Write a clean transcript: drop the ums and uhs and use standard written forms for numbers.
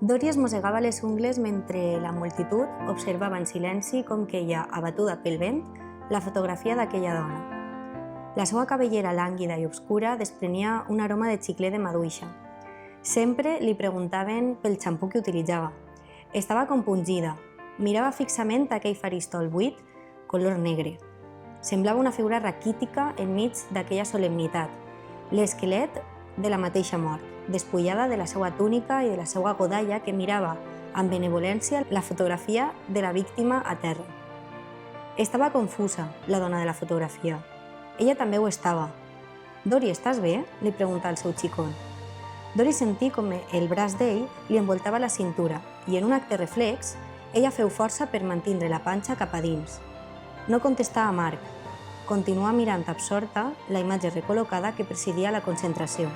Dory es mossegava les ungles mentre la multitud observava en silenci com queia, abatuda pel vent, la fotografia d'aquella dona. La seva cabellera lànguida i obscura desprenia un aroma de xicler de maduixa. Sempre li preguntaven pel xampú que utilitzava. Estava compungida, mirava fixament aquell faristol buit, color negre. Semblava una figura raquítica enmig d'aquella solemnitat, l'esquelet de la mateixa mort, despullada de la seva túnica i de la seva godalla que mirava amb benevolència la fotografia de la víctima a terra. Estava confusa, la dona de la fotografia. Ella també ho estava. «Dory, estàs bé?», li preguntà el seu xicón. Dory sentí com el braç d'ell li envoltava la cintura i, en un acte reflex, ella feu força per mantindre la panxa cap a dins. No contestà a Marc. Continuà mirant absorta la imatge recol·locada que presidia la concentració.